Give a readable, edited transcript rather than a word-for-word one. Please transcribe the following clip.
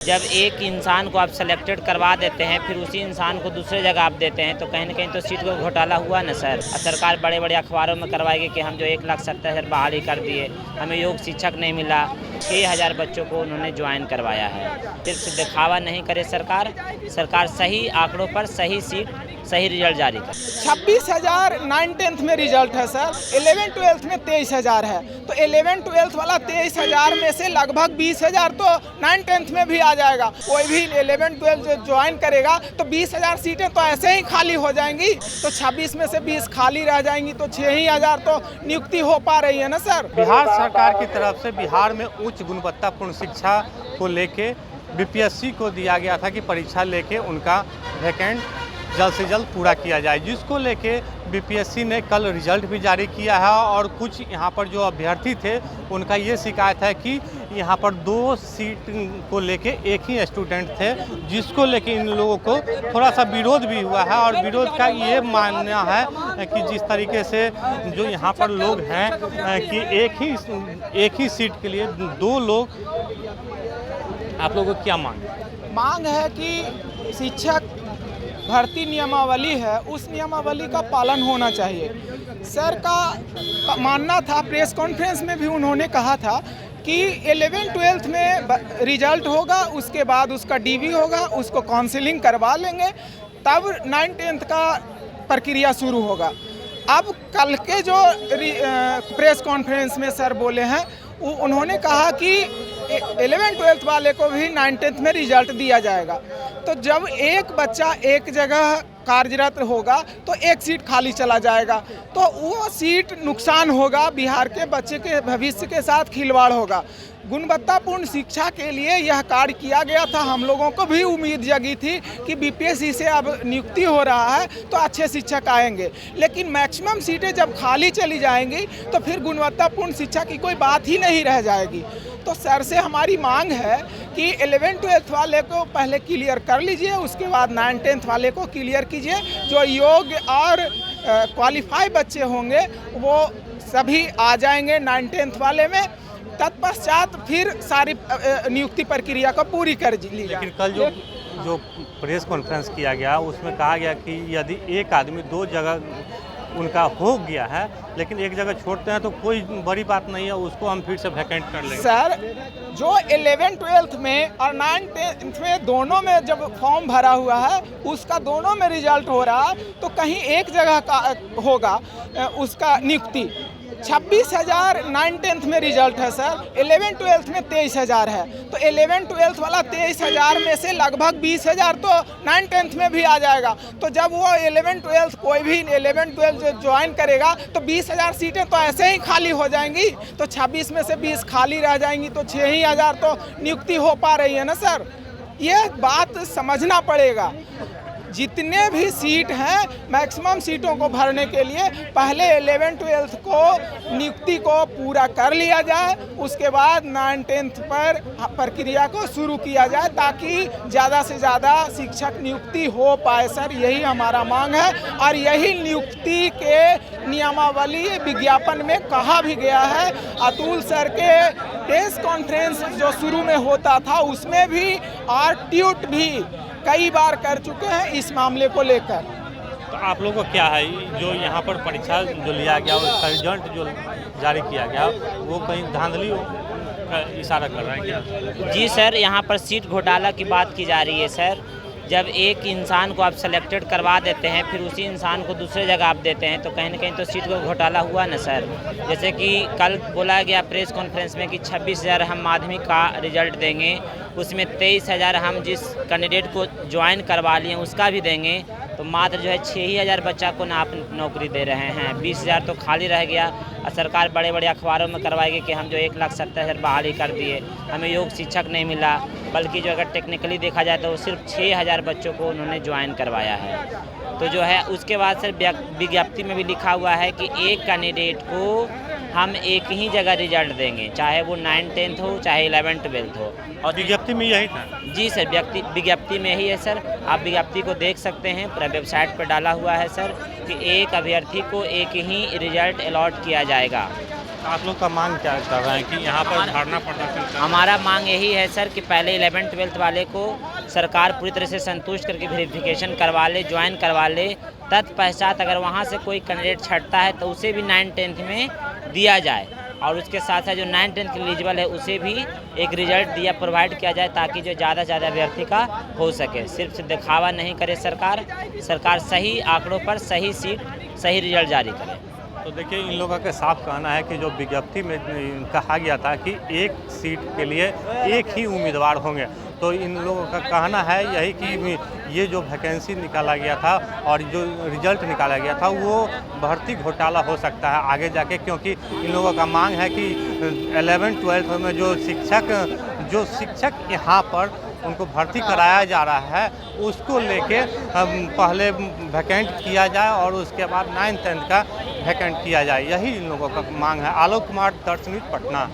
जब एक इंसान को आप सेलेक्टेड करवा देते हैं फिर उसी इंसान को दूसरे जगह आप देते हैं तो कहीं ना कहीं तो सीट को घोटाला हुआ ना सर। सरकार बड़े बड़े अखबारों में करवाएगी कि हम जो 1,70,000 बहाली कर दिए, हमें योग शिक्षक नहीं मिला। 6,000 बच्चों को उन्होंने ज्वाइन करवाया है। सिर्फ दिखावा नहीं करे सरकार सही आंकड़ों पर सही सीट सही रिजल्ट जारी कर। 26,000 9-10th में रिजल्ट है सर, 11-12th में 23,000 है। तो 11-12th वाला 23,000 में से लगभग 20,000 तो 9-10th में भी आ जाएगा। कोई भी 11-12 ज्वाइन करेगा तो 20,000 सीटें तो ऐसे ही खाली हो जाएंगी। तो 26 में से 20 खाली रह जाएंगी तो 6,000 तो नियुक्ति हो पा रही है ना सर। बिहार सरकार की तरफ से बिहार में उच्च गुणवत्तापूर्ण शिक्षा को लेके बीपीएससी को दिया गया था कि परीक्षा लेके उनका वैकेंट जल्द से जल्द पूरा किया जाए, जिसको लेके बीपीएससी ने कल रिजल्ट भी जारी किया है। और कुछ यहाँ पर जो अभ्यर्थी थे उनका ये शिकायत है कि यहाँ पर 2 सीट को लेके एक ही स्टूडेंट थे, जिसको लेके इन लोगों को थोड़ा सा विरोध भी हुआ है। और विरोध का ये मानना है कि जिस तरीके से जो यहाँ पर लोग हैं कि एक ही सीट के लिए 2 लोग, आप लोगों को क्या मांग है कि शिक्षक भर्ती नियमावली है, उस नियमावली का पालन होना चाहिए। सर का मानना था, प्रेस कॉन्फ्रेंस में भी उन्होंने कहा था कि 11-12th में रिजल्ट होगा, उसके बाद उसका डीवी होगा, उसको काउंसलिंग करवा लेंगे, तब 9-10th का प्रक्रिया शुरू होगा। अब कल के जो प्रेस कॉन्फ्रेंस में सर बोले हैं, उन्होंने कहा कि 11-12th वाले को भी 9-10th में रिजल्ट दिया जाएगा। तो जब एक बच्चा एक जगह कार्यरत होगा तो एक सीट खाली चला जाएगा, तो वो सीट नुकसान होगा, बिहार के बच्चे के भविष्य के साथ खिलवाड़ होगा। गुणवत्तापूर्ण शिक्षा के लिए यह कार्य किया गया था। हम लोगों को भी उम्मीद जगी थी कि बीपीएससी से अब नियुक्ति हो रहा है तो अच्छे शिक्षक आएंगे, लेकिन मैक्सिमम सीटें जब खाली चली जाएंगी तो फिर गुणवत्तापूर्ण शिक्षा की कोई बात ही नहीं रह जाएगी। तो सर से हमारी मांग है कि 11-12th वाले को पहले क्लियर कर लीजिए, उसके बाद 9-10th वाले को क्लियर कीजिए। जो योग्य और क्वालिफाई बच्चे होंगे वो सभी आ जाएंगे 9-10th वाले में। तत्पश्चात फिर सारी नियुक्ति प्रक्रिया को पूरी कर ली। लेकिन कल जो प्रेस कॉन्फ्रेंस किया गया उसमें कहा गया कि यदि एक आदमी 2 जगह उनका हो गया है लेकिन एक जगह छोड़ते हैं तो कोई बड़ी बात नहीं है, उसको हम फिर से वैकेंट कर लेंगे। सर जो 11-12th में और 9-10th में दोनों में जब फॉर्म भरा हुआ है उसका दोनों में रिजल्ट हो रहा है तो कहीं एक जगह का होगा उसका नियुक्ति। 26,000 9-10th में रिजल्ट है सर, 11-12th में 23,000 है। तो 11-12th वाला 23,000 में से लगभग 20,000 तो 9-10th में भी आ जाएगा। तो जब वो 11-12th कोई भी 11-12 ज्वाइन करेगा तो 20,000 सीटें तो ऐसे ही खाली हो जाएंगी। तो 26 में से 20 खाली रह जाएंगी तो 6,000 तो नियुक्ति हो पा रही है ना सर। ये बात समझना पड़ेगा। जितने भी सीट हैं मैक्सिमम सीटों को भरने के लिए पहले 11-12th को नियुक्ति को पूरा कर लिया जाए, उसके बाद 9-10th पर प्रक्रिया को शुरू किया जाए ताकि ज़्यादा से ज़्यादा शिक्षक नियुक्ति हो पाए सर। यही हमारा मांग है और यही नियुक्ति के नियमावली विज्ञापन में कहा भी गया है। अतुल सर के प्रेस कॉन्फ्रेंस जो शुरू में होता था उसमें भी और ट्वीट भी कई बार कर चुके हैं इस मामले को लेकर। तो आप लोगों को क्या है जो यहाँ पर परीक्षा जो लिया गया उसका रिजल्ट जो जारी किया गया वो कहीं धांधली का इशारा कर रहा है क्या? जी सर, यहाँ पर सीट घोटाला की बात की जा रही है सर। जब एक इंसान को आप सेलेक्टेड करवा देते हैं फिर उसी इंसान को दूसरे जगह आप देते हैं तो कहीं ना कहीं तो सीट को घोटाला हुआ ना सर। जैसे कि कल बोला गया प्रेस कॉन्फ्रेंस में कि 26,000 हम माध्यमिक का रिजल्ट देंगे, उसमें 23,000 हम जिस कैंडिडेट को ज्वाइन करवा लिए उसका भी देंगे, तो मात्र जो है 6,000 बच्चा को ना आप नौकरी दे रहे हैं। 20,000 तो खाली रह गया और सरकार बड़े बड़े अखबारों में करवाएगी कि हम जो 1,70,000 बहाली कर दिए, हमें योग शिक्षक नहीं मिला। बल्कि जो अगर टेक्निकली देखा जाए तो सिर्फ 6,000 बच्चों को उन्होंने ज्वाइन करवाया है। तो जो है उसके बाद सर विज्ञप्ति में भी लिखा हुआ है कि एक कैंडिडेट को हम एक ही जगह रिजल्ट देंगे, चाहे वो 9-10th हो चाहे 11-12th हो। और विज्ञप्ति में यही था? जी सर, विज्ञप्ति में ही है सर। आप विज्ञप्ति को देख सकते हैं, पूरा वेबसाइट पर डाला हुआ है सर कि एक अभ्यर्थी को एक ही रिजल्ट अलॉट किया जाएगा। आप लोग का मांग क्या कर रहे हैं कि यहाँ पर धरना प्रदर्शन कर? हमारा मांग यही है सर कि पहले 11th-12th वाले को सरकार पूरी तरह से संतुष्ट करके वेरिफिकेशन करवा ले, ज्वाइन करवा ले। तत्पश्चात अगर वहाँ से कोई कैंडिडेट छटता है तो उसे भी 9th-10th में दिया जाए, और उसके साथ साथ जो 9th-10th के एलिजिबल है उसे भी एक रिजल्ट दिया प्रोवाइड किया जाए, ताकि जो ज़्यादा से ज़्यादा अभ्यर्थी का हो सके। सिर्फ दिखावा नहीं करे सरकार सही आंकड़ों पर सही सीट सही रिजल्ट जारी करे। तो देखिए, इन लोगों का साफ कहना है कि जो विज्ञप्ति में कहा गया था कि एक सीट के लिए एक ही उम्मीदवार होंगे, तो इन लोगों का कहना है यही कि ये जो वैकेंसी निकाला गया था और जो रिजल्ट निकाला गया था वो भर्ती घोटाला हो सकता है आगे जाके, क्योंकि इन लोगों का मांग है कि 11th-12th में जो शिक्षक यहाँ पर उनको भर्ती कराया जा रहा है उसको लेके पहले वैकेंट किया जाए और उसके बाद 9th-10th का वैकेंट किया जाए, यही इन लोगों का मांग है। आलोक कुमार, दर्शन न्यूज़, पटना।